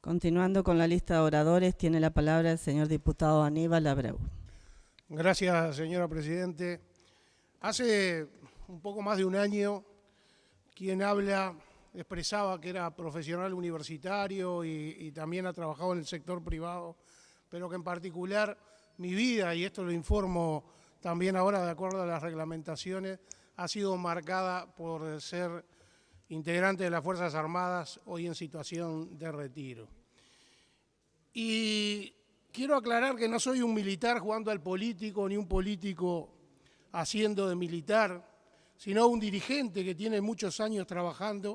Continuando con la lista de oradores, tiene la palabra el señor diputado Aníbal Abreu. Gracias, señora Presidente. Hace un poco más de un año, quien habla expresaba que era profesional universitario y también ha trabajado en el sector privado, pero que en particular mi vida, y esto lo informo también ahora de acuerdo a las reglamentaciones, ha sido marcada por ser integrante de las Fuerzas Armadas, hoy en situación de retiro. Y quiero aclarar que no soy un militar jugando al político, ni un político haciendo de militar, sino un dirigente que tiene muchos años trabajando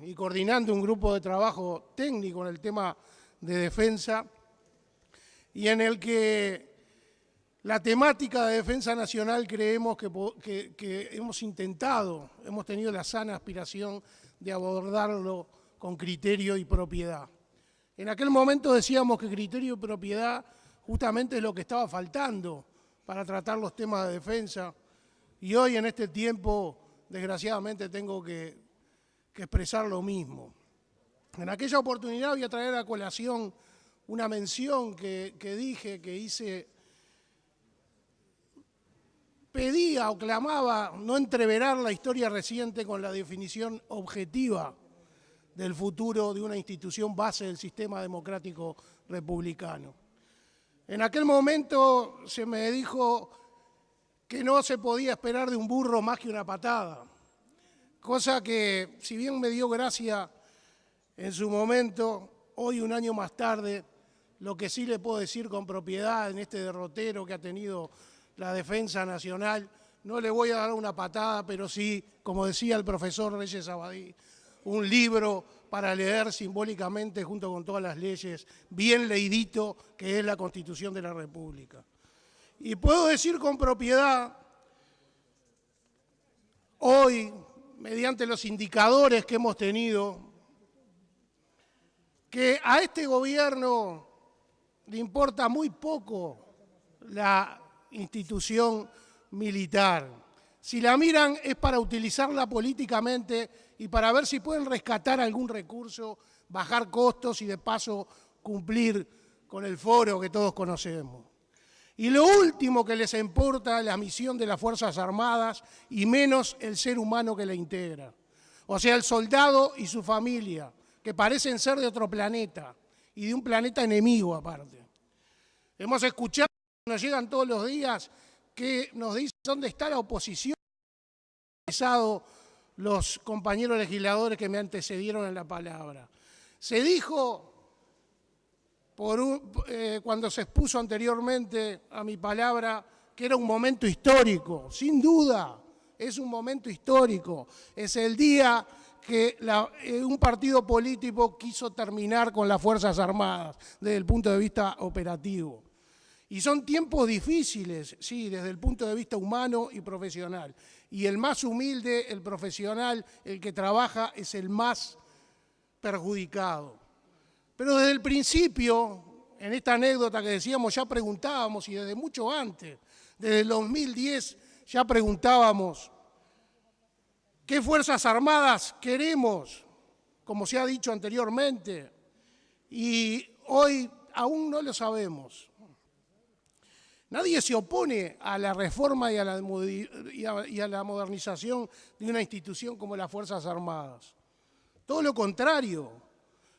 y coordinando un grupo de trabajo técnico en el tema de defensa, y en el que la temática de defensa nacional creemos que hemos intentado, hemos tenido la sana aspiración de abordarlo con criterio y propiedad. En aquel momento decíamos que criterio y propiedad justamente es lo que estaba faltando para tratar los temas de defensa, y hoy en este tiempo, desgraciadamente, tengo que expresar lo mismo. En aquella oportunidad voy a traer a colación una mención que hice. Pedía o clamaba no entreverar la historia reciente con la definición objetiva del futuro de una institución base del sistema democrático republicano. En aquel momento se me dijo que no se podía esperar de un burro más que una patada, cosa que, si bien me dio gracia en su momento, hoy, un año más tarde, lo que sí le puedo decir con propiedad en este derrotero que ha tenido la defensa nacional, no le voy a dar una patada, pero sí, como decía el profesor Reyes Abadí, un libro para leer simbólicamente junto con todas las leyes, bien leidito, que es la Constitución de la República. Y puedo decir con propiedad, hoy, mediante los indicadores que hemos tenido, que a este gobierno le importa muy poco la institución militar. Si la miran es para utilizarla políticamente y para ver si pueden rescatar algún recurso, bajar costos y de paso cumplir con el foro que todos conocemos. Y lo último que les importa es la misión de las Fuerzas Armadas y menos el ser humano que la integra. O sea, el soldado y su familia, que parecen ser de otro planeta y de un planeta enemigo aparte. Hemos escuchado, nos llegan todos los días, que nos dicen dónde está la oposición. Los compañeros legisladores que me antecedieron en la palabra. Se dijo, cuando se expuso anteriormente a mi palabra, que era un momento histórico. Sin duda, es un momento histórico. Es el día que un partido político quiso terminar con las Fuerzas Armadas desde el punto de vista operativo. Y son tiempos difíciles, sí, desde el punto de vista humano y profesional. Y el más humilde, el profesional, el que trabaja, es el más perjudicado. Pero desde el principio, en esta anécdota que decíamos, ya preguntábamos, y desde mucho antes, desde el 2010, ya preguntábamos, ¿qué Fuerzas Armadas queremos? Como se ha dicho anteriormente, y hoy aún no lo sabemos. Nadie se opone a la reforma y a la modernización de una institución como las Fuerzas Armadas. Todo lo contrario.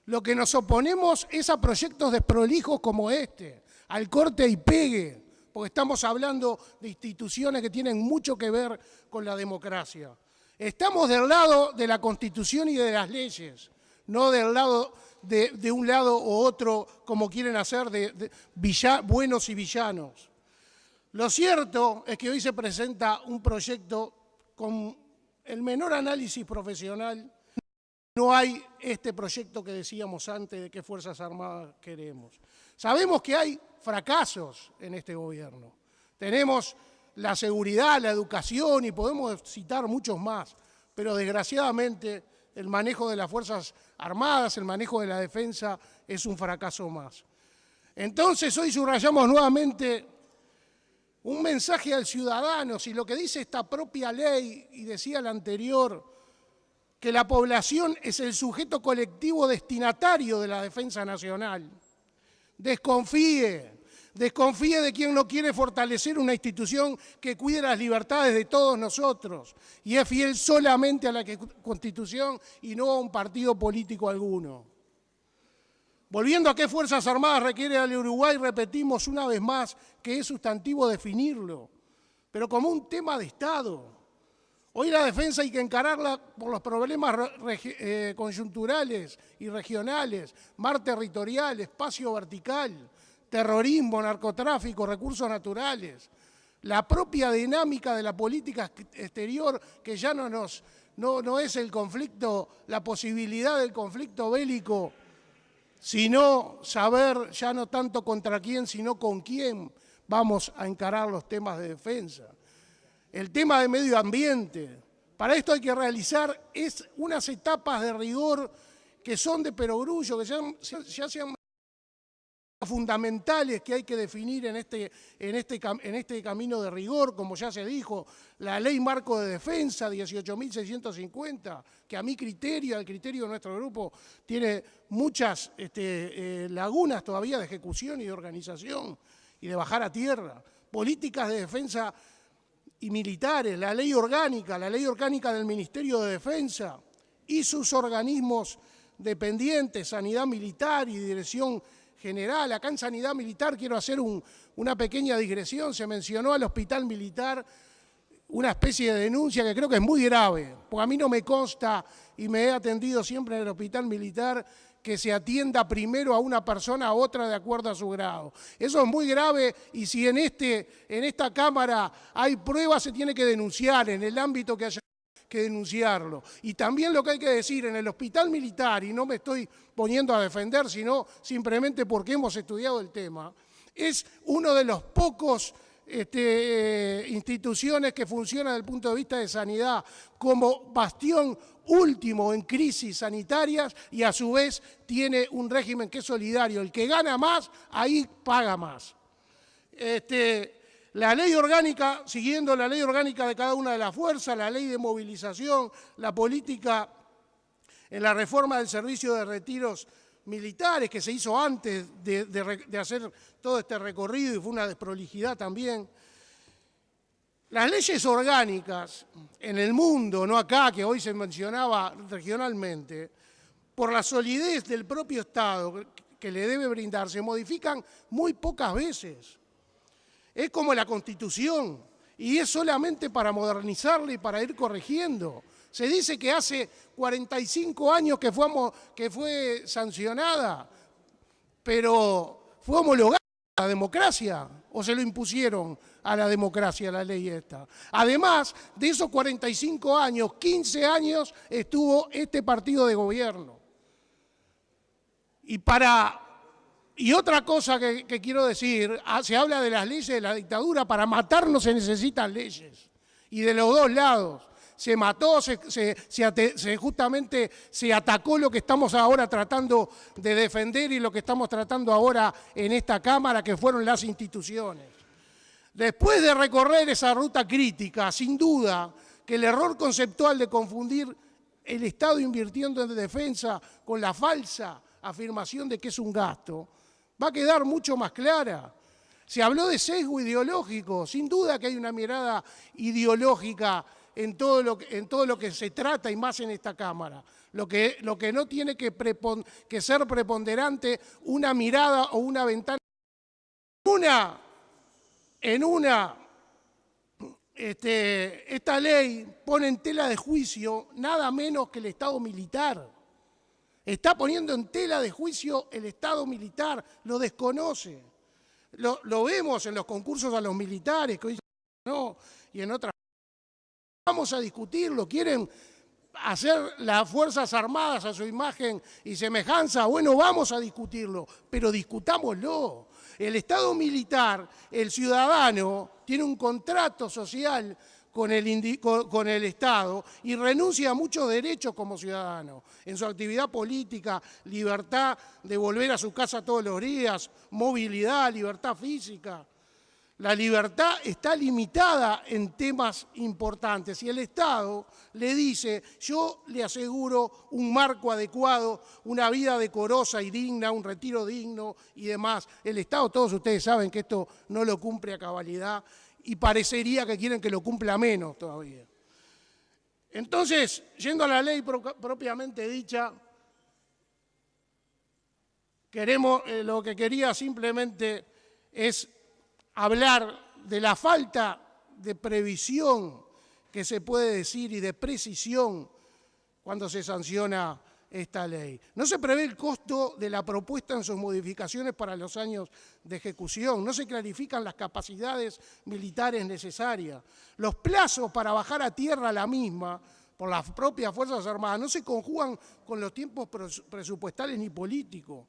Lo que nos oponemos es a proyectos desprolijos como este, al corte y pegue, porque estamos hablando de instituciones que tienen mucho que ver con la democracia. Estamos del lado de la Constitución y de las leyes, no del lado de un lado u otro, como quieren hacer de buenos y villanos. Lo cierto es que hoy se presenta un proyecto con el menor análisis profesional. No hay este proyecto que decíamos antes de qué Fuerzas Armadas queremos. Sabemos que hay fracasos en este gobierno. Tenemos la seguridad, la educación y podemos citar muchos más, pero desgraciadamente el manejo de las Fuerzas Armadas, el manejo de la defensa es un fracaso más. Entonces hoy subrayamos nuevamente un mensaje al ciudadano, si lo que dice esta propia ley, y decía la anterior, que la población es el sujeto colectivo destinatario de la defensa nacional. Desconfíe de quien no quiere fortalecer una institución que cuide las libertades de todos nosotros y es fiel solamente a la Constitución y no a un partido político alguno. Volviendo a qué Fuerzas Armadas requiere al Uruguay, repetimos una vez más que es sustantivo definirlo, pero como un tema de Estado. Hoy la defensa hay que encararla por los problemas coyunturales y regionales, mar territorial, espacio vertical, terrorismo, narcotráfico, recursos naturales, la propia dinámica de la política exterior que ya no es el conflicto, la posibilidad del conflicto bélico, sino saber ya no tanto contra quién, sino con quién vamos a encarar los temas de defensa. El tema de medio ambiente. Para esto hay que realizar unas etapas de rigor que son de perogrullo, que ya sean fundamentales que hay que definir en este camino de rigor, como ya se dijo, la Ley Marco de Defensa 18.650, que a mi criterio, al criterio de nuestro grupo, tiene muchas lagunas todavía de ejecución y de organización y de bajar a tierra. Políticas de defensa y militares, la ley orgánica del Ministerio de Defensa y sus organismos dependientes, Sanidad Militar y Dirección General. Acá en Sanidad Militar quiero hacer una pequeña digresión. Se mencionó al Hospital Militar una especie de denuncia que creo que es muy grave, porque a mí no me consta y me he atendido siempre en el Hospital Militar que se atienda primero a una persona a otra de acuerdo a su grado. Eso es muy grave y si en esta Cámara hay pruebas se tiene que denunciar en el ámbito que haya que denunciarlo. Y también lo que hay que decir, en el Hospital Militar, y no me estoy poniendo a defender, sino simplemente porque hemos estudiado el tema, es uno de los pocos instituciones que funcionan desde el punto de vista de sanidad como bastión último en crisis sanitarias y a su vez tiene un régimen que es solidario. El que gana más, ahí paga más. La ley orgánica, siguiendo la ley orgánica de cada una de las fuerzas, la ley de movilización, la política en la reforma del servicio de retiros militares, que se hizo antes de hacer todo este recorrido y fue una desprolijidad también. Las leyes orgánicas en el mundo, no acá, que hoy se mencionaba regionalmente, por la solidez del propio Estado que le debe brindar, se modifican muy pocas veces. Es como la Constitución, y es solamente para modernizarla y para ir corrigiendo. Se dice que hace 45 años que fue sancionada, pero ¿fue homologada a la democracia o se lo impusieron a la democracia la ley esta? Además de esos 45 años, 15 años estuvo este partido de gobierno. Y otra cosa que quiero decir, se habla de las leyes de la dictadura, para matarnos se necesitan leyes, y de los dos lados. Se mató, justamente se atacó lo que estamos ahora tratando de defender y lo que estamos tratando ahora en esta Cámara, que fueron las instituciones. Después de recorrer esa ruta crítica, sin duda que el error conceptual de confundir el Estado invirtiendo en defensa con la falsa afirmación de que es un gasto, va a quedar mucho más clara. Se habló de sesgo ideológico, sin duda que hay una mirada ideológica en todo lo que se trata y más en esta Cámara. Lo que no tiene que ser preponderante una mirada o una ventana. Esta ley pone en tela de juicio nada menos que el Estado militar. Está poniendo en tela de juicio el Estado militar, lo desconoce. Lo vemos en los concursos a los militares, que hoy no, y en otras. Vamos a discutirlo, quieren hacer las Fuerzas Armadas a su imagen y semejanza, bueno, vamos a discutirlo, pero discutámoslo. El Estado militar, el ciudadano, tiene un contrato social con el Estado y renuncia a muchos derechos como ciudadano, en su actividad política, libertad de volver a su casa todos los días, movilidad, libertad física. La libertad está limitada en temas importantes y el Estado le dice, yo le aseguro un marco adecuado, una vida decorosa y digna, un retiro digno y demás. El Estado, todos ustedes saben que esto no lo cumple a cabalidad y parecería que quieren que lo cumpla menos todavía. Entonces, yendo a la ley propiamente dicha, lo que quería simplemente es hablar de la falta de previsión que se puede decir y de precisión cuando se sanciona esta ley. No se prevé el costo de la propuesta en sus modificaciones para los años de ejecución, no se clarifican las capacidades militares necesarias, los plazos para bajar a tierra la misma por las propias Fuerzas Armadas no se conjugan con los tiempos presupuestales ni políticos.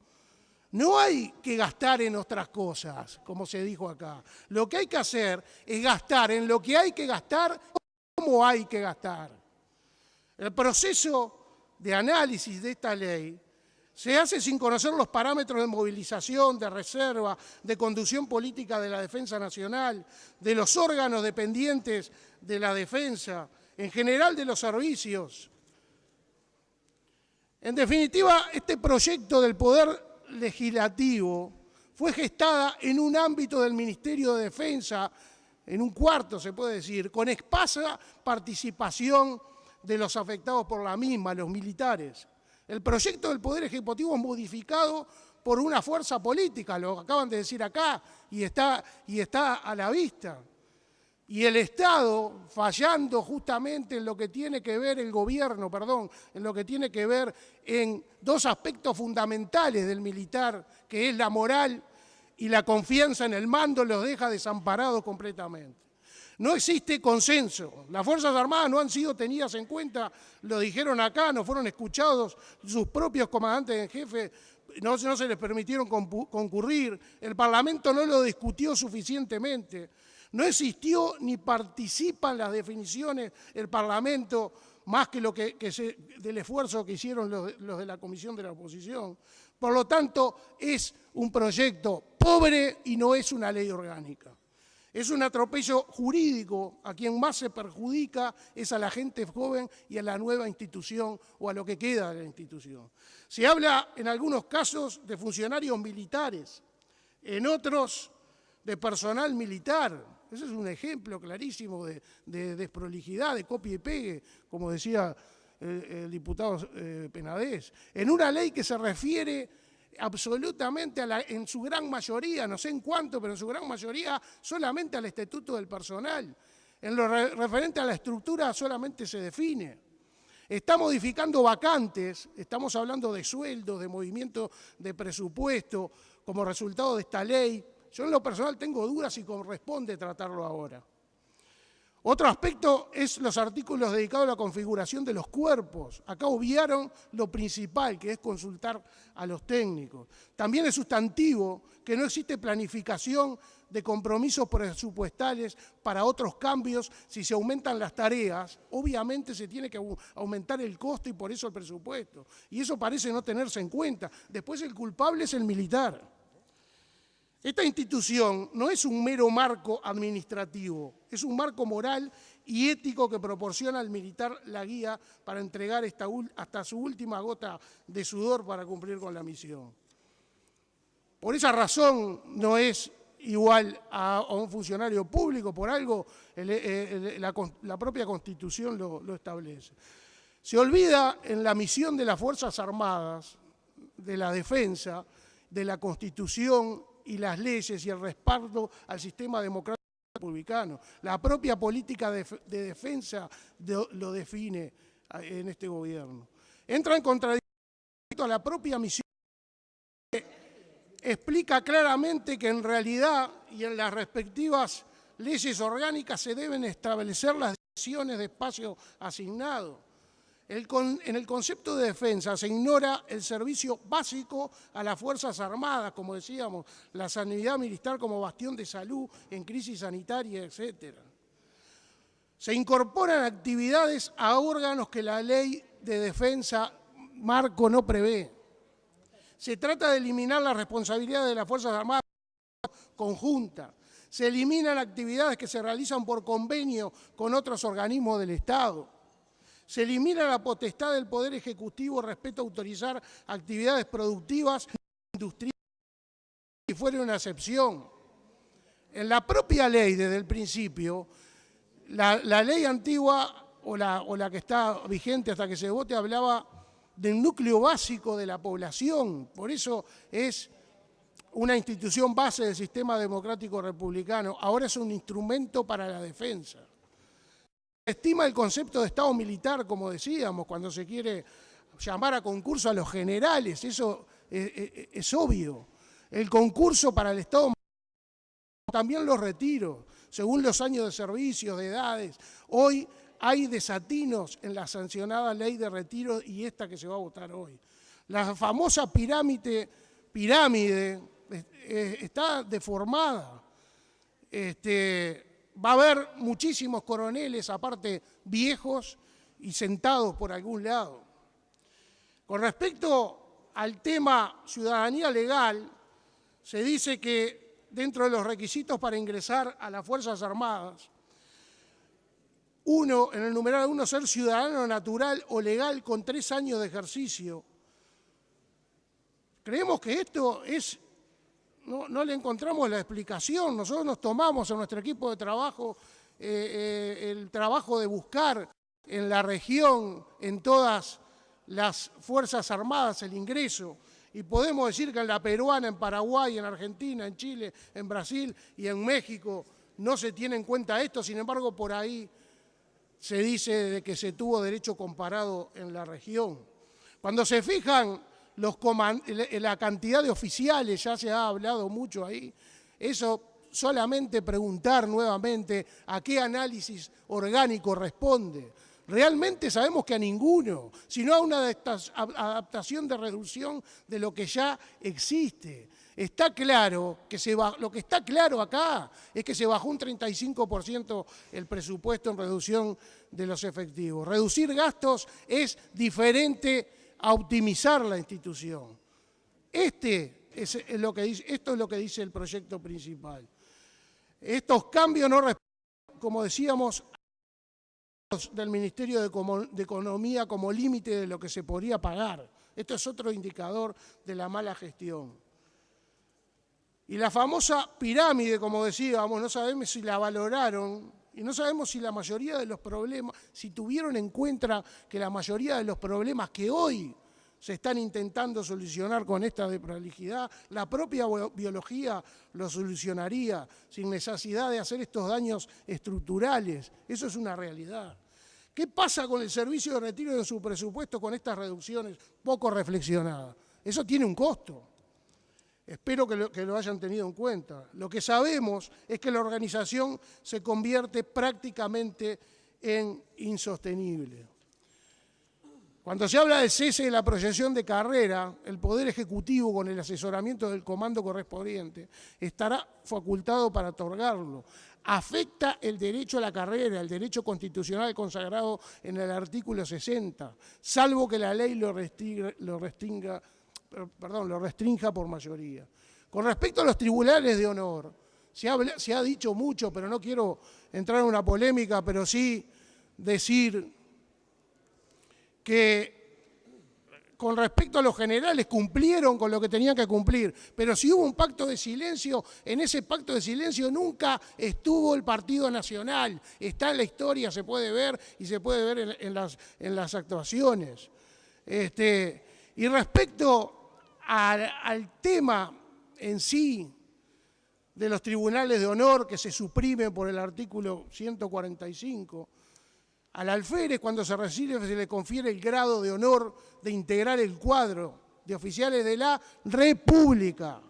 No hay que gastar en otras cosas, como se dijo acá. Lo que hay que hacer es gastar en lo que hay que gastar, cómo hay que gastar. El proceso de análisis de esta ley se hace sin conocer los parámetros de movilización, de reserva, de conducción política de la defensa nacional, de los órganos dependientes de la defensa, en general de los servicios. En definitiva, este proyecto del Poder Legislativo fue gestada en un ámbito del Ministerio de Defensa, en un cuarto se puede decir, con escasa participación de los afectados por la misma, los militares. El proyecto del Poder Ejecutivo es modificado por una fuerza política, lo acaban de decir acá, y está a la vista. Y el Estado, fallando justamente en lo que tiene que ver el gobierno, en lo que tiene que ver en dos aspectos fundamentales del militar, que es la moral y la confianza en el mando, los deja desamparados completamente. No existe consenso. Las Fuerzas Armadas no han sido tenidas en cuenta, lo dijeron acá, no fueron escuchados sus propios comandantes en jefe, no se les permitieron concurrir, el Parlamento no lo discutió suficientemente. No existió ni participa en las definiciones el Parlamento más que del esfuerzo que hicieron los de la Comisión de la Oposición. Por lo tanto, es un proyecto pobre y no es una ley orgánica. Es un atropello jurídico, a quien más se perjudica es a la gente joven y a la nueva institución o a lo que queda de la institución. Se habla en algunos casos de funcionarios militares, en otros de personal militar. Ese es un ejemplo clarísimo de desprolijidad, de copia y pegue, como decía el diputado Penades, en una ley que se refiere absolutamente en su gran mayoría, no sé en cuánto, pero en su gran mayoría solamente al estatuto del personal. En lo referente a la estructura solamente se define. Está modificando vacantes, estamos hablando de sueldos, de movimiento de presupuesto como resultado de esta ley. Yo en lo personal tengo dudas si corresponde tratarlo ahora. Otro aspecto es los artículos dedicados a la configuración de los cuerpos. Acá obviaron lo principal, que es consultar a los técnicos. También es sustantivo que no existe planificación de compromisos presupuestales para otros cambios. Si se aumentan las tareas, obviamente se tiene que aumentar el costo y por eso el presupuesto. Y eso parece no tenerse en cuenta. Después el culpable es el militar. Esta institución no es un mero marco administrativo, es un marco moral y ético que proporciona al militar la guía para entregar hasta su última gota de sudor para cumplir con la misión. Por esa razón no es igual a un funcionario público, por algo la propia Constitución lo establece. Se olvida en la misión de las Fuerzas Armadas, de la defensa, de la Constitución y las leyes y el respaldo al sistema democrático republicano. La propia política de defensa lo define en este gobierno. Entra en contradicción a la propia misión. Explica claramente que en realidad y en las respectivas leyes orgánicas se deben establecer las divisiones de espacio asignado. En el concepto de defensa se ignora el servicio básico a las Fuerzas Armadas, como decíamos, la sanidad militar como bastión de salud en crisis sanitaria, etc. Se incorporan actividades a órganos que la ley de defensa marco no prevé. Se trata de eliminar la responsabilidad de las Fuerzas Armadas conjunta. Se eliminan actividades que se realizan por convenio con otros organismos del Estado. Se elimina la potestad del Poder Ejecutivo respecto a autorizar actividades productivas industriales si fuera una excepción. En la propia ley, desde el principio, la ley antigua o la que está vigente hasta que se vote hablaba del núcleo básico de la población. Por eso es una institución base del sistema democrático republicano. Ahora es un instrumento para la defensa. Se estima el concepto de Estado militar, como decíamos, cuando se quiere llamar a concurso a los generales. Eso es obvio. El concurso para el Estado militar, también los retiros, según los años de servicio, de edades. Hoy hay desatinos en la sancionada ley de retiro y esta que se va a votar hoy. La famosa pirámide está deformada. Va a haber muchísimos coroneles, aparte viejos y sentados por algún lado. Con respecto al tema ciudadanía legal, se dice que dentro de los requisitos para ingresar a las Fuerzas Armadas, en el numeral 1, ser ciudadano natural o legal con 3 años de ejercicio. Creemos que esto no le encontramos la explicación. Nosotros nos tomamos en nuestro equipo de trabajo el trabajo de buscar en la región, en todas las Fuerzas Armadas, el ingreso. Y podemos decir que en la peruana, en Paraguay, en Argentina, en Chile, en Brasil y en México no se tiene en cuenta esto. Sin embargo, por ahí se dice de que se tuvo derecho comparado en la región. Cuando se fijan la cantidad de oficiales, ya se ha hablado mucho ahí, eso solamente preguntar nuevamente a qué análisis orgánico responde. Realmente sabemos que a ninguno, sino a una adaptación de reducción de lo que ya existe. Está claro que lo que está claro acá es que se bajó un 35% el presupuesto en reducción de los efectivos. Reducir gastos es diferente a optimizar la institución. Esto es lo que dice el proyecto principal. Estos cambios no responden, como decíamos, del Ministerio de Economía como límite de lo que se podría pagar. Esto es otro indicador de la mala gestión. Y la famosa pirámide, como decíamos, no sabemos si la valoraron y no sabemos si la mayoría de los problemas, si tuvieron en cuenta que la mayoría de los problemas que hoy se están intentando solucionar con esta desprolijidad, la propia biología lo solucionaría sin necesidad de hacer estos daños estructurales. Eso es una realidad. ¿Qué pasa con el servicio de retiro de su presupuesto con estas reducciones poco reflexionadas? Eso tiene un costo. Espero que lo hayan tenido en cuenta. Lo que sabemos es que la organización se convierte prácticamente en insostenible. Cuando se habla del cese de la proyección de carrera, el Poder Ejecutivo, con el asesoramiento del comando correspondiente, estará facultado para otorgarlo. Afecta el derecho a la carrera, el derecho constitucional consagrado en el artículo 60, salvo que la ley lo restrinja por mayoría. Con respecto a los tribunales de honor, se ha dicho mucho, pero no quiero entrar en una polémica, pero sí decir que con respecto a los generales cumplieron con lo que tenían que cumplir, pero si hubo un pacto de silencio, en ese pacto de silencio nunca estuvo el Partido Nacional. Está en la historia, se puede ver y se puede ver en las actuaciones. Y respecto al tema en sí de los tribunales de honor que se suprimen por el artículo 145, al alférez, cuando se recibe, se le confiere el grado de honor de integrar el cuadro de oficiales de la República.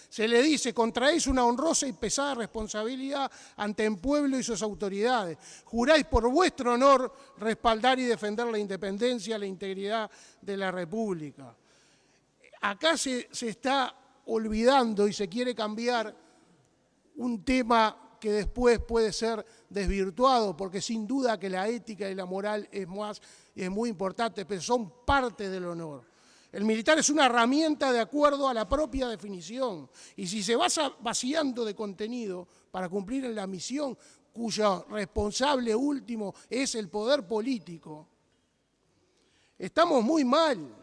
Se le dice, contraéis una honrosa y pesada responsabilidad ante el pueblo y sus autoridades. Juráis por vuestro honor respaldar y defender la independencia, la integridad de la República. Acá se está olvidando y se quiere cambiar un tema que después puede ser desvirtuado, porque sin duda que la ética y la moral es muy importante, pero son parte del honor. El militar es una herramienta de acuerdo a la propia definición. Y si se va vaciando de contenido para cumplir en la misión cuyo responsable último es el poder político, estamos muy mal.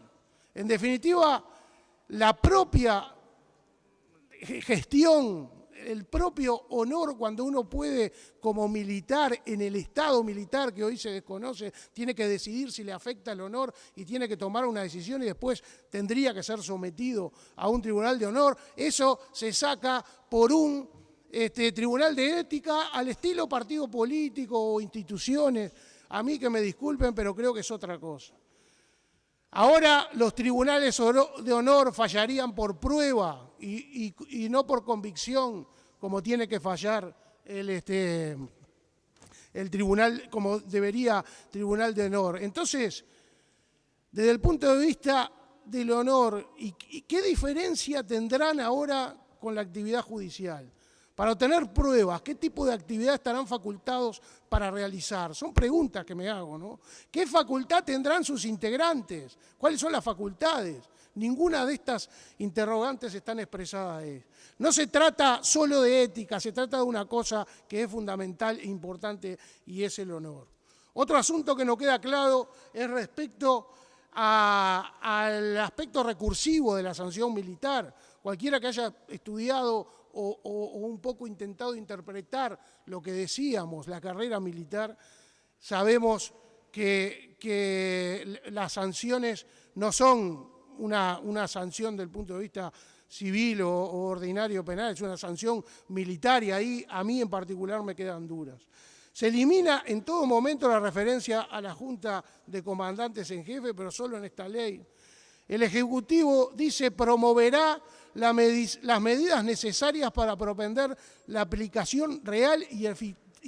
En definitiva, la propia gestión, el propio honor cuando uno puede, como militar, en el Estado militar que hoy se desconoce, tiene que decidir si le afecta el honor y tiene que tomar una decisión y después tendría que ser sometido a un tribunal de honor, eso se saca por un tribunal de ética al estilo partido político o instituciones. A mí que me disculpen, pero creo que es otra cosa. Ahora los tribunales de honor fallarían por prueba y no por convicción, como tiene que fallar el tribunal, como debería tribunal de honor. Entonces, desde el punto de vista del honor, ¿y qué diferencia tendrán ahora con la actividad judicial? Para obtener pruebas, ¿qué tipo de actividad estarán facultados para realizar? Son preguntas que me hago, ¿no? ¿Qué facultad tendrán sus integrantes? ¿Cuáles son las facultades? Ninguna de estas interrogantes están expresadas ahí. No se trata solo de ética, se trata de una cosa que es fundamental e importante y es el honor. Otro asunto que no queda claro es respecto al aspecto recursivo de la sanción militar. Cualquiera que haya estudiado o un poco intentado interpretar lo que decíamos, la carrera militar, sabemos que las sanciones no son una sanción del punto de vista civil o ordinario penal, es una sanción militar y ahí a mí en particular me quedan duras. Se elimina en todo momento la referencia a la Junta de Comandantes en Jefe, pero solo en esta ley. El Ejecutivo dice promoverá las medidas necesarias para propender la aplicación real y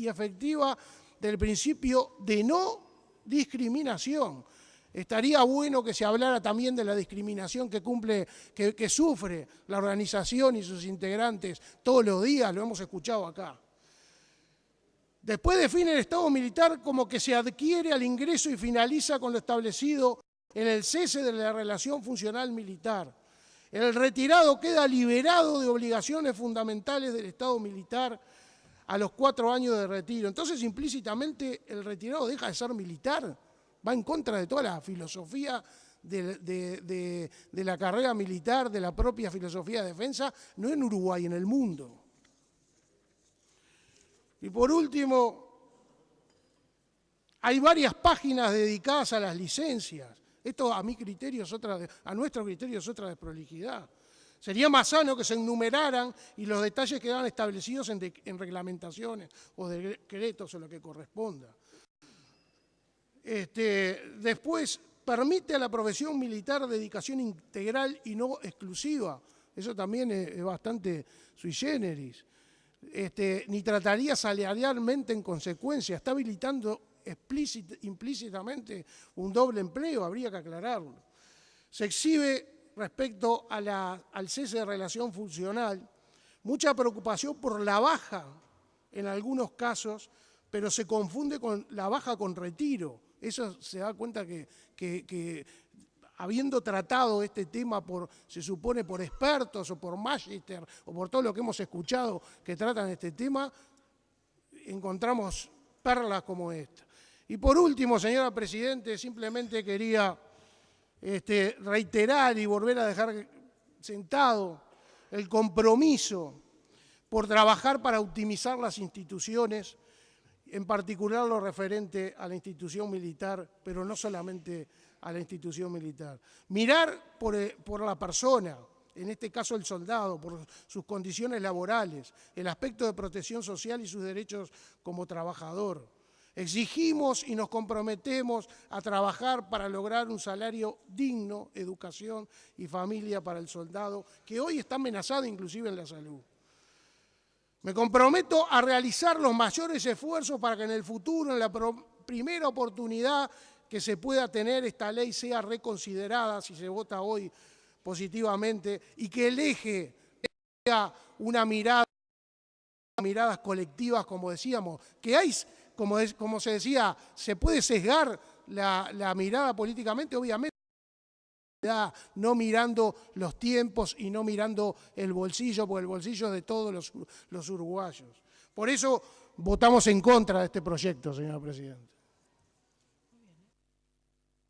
efectiva del principio de no discriminación. Estaría bueno que se hablara también de la discriminación que sufre la organización y sus integrantes todos los días, lo hemos escuchado acá. Después define el Estado militar como que se adquiere al ingreso y finaliza con lo establecido en el cese de la relación funcional militar. El retirado queda liberado de obligaciones fundamentales del Estado militar a los 4 años de retiro. Entonces, implícitamente, el retirado deja de ser militar. Va en contra de toda la filosofía de la carrera militar, de la propia filosofía de defensa, no en Uruguay, en el mundo. Y por último, hay varias páginas dedicadas a las licencias. Esto a mi criterio a nuestro criterio es otra desprolijidad. Sería más sano que se enumeraran y los detalles quedaran establecidos en reglamentaciones o decretos o lo que corresponda. Después, permite a la profesión militar dedicación integral y no exclusiva. Eso también es bastante sui generis. Ni trataría salarialmente en consecuencia. Está habilitando implícitamente un doble empleo, habría que aclararlo. Se exhibe respecto al cese de relación funcional mucha preocupación por la baja en algunos casos, pero se confunde con la baja con retiro. Eso se da cuenta que habiendo tratado este tema se supone por expertos o por magíster o por todo lo que hemos escuchado que tratan este tema, encontramos perlas como esta. Y por último, señora Presidente, simplemente quería reiterar y volver a dejar sentado el compromiso por trabajar para optimizar las instituciones, en particular lo referente a la institución militar, pero no solamente a la institución militar. Mirar por la persona, en este caso el soldado, por sus condiciones laborales, el aspecto de protección social y sus derechos como trabajador. Exigimos y nos comprometemos a trabajar para lograr un salario digno, educación y familia para el soldado, que hoy está amenazado inclusive en la salud. Me comprometo a realizar los mayores esfuerzos para que en el futuro, en la primera oportunidad que se pueda tener, esta ley sea reconsiderada, si se vota hoy positivamente, y que el eje sea miradas colectivas, como decíamos, que hay, como se decía, se puede sesgar la mirada políticamente, obviamente, no mirando los tiempos y no mirando el bolsillo, porque el bolsillo es de todos los uruguayos. Por eso votamos en contra de este proyecto, señor presidente.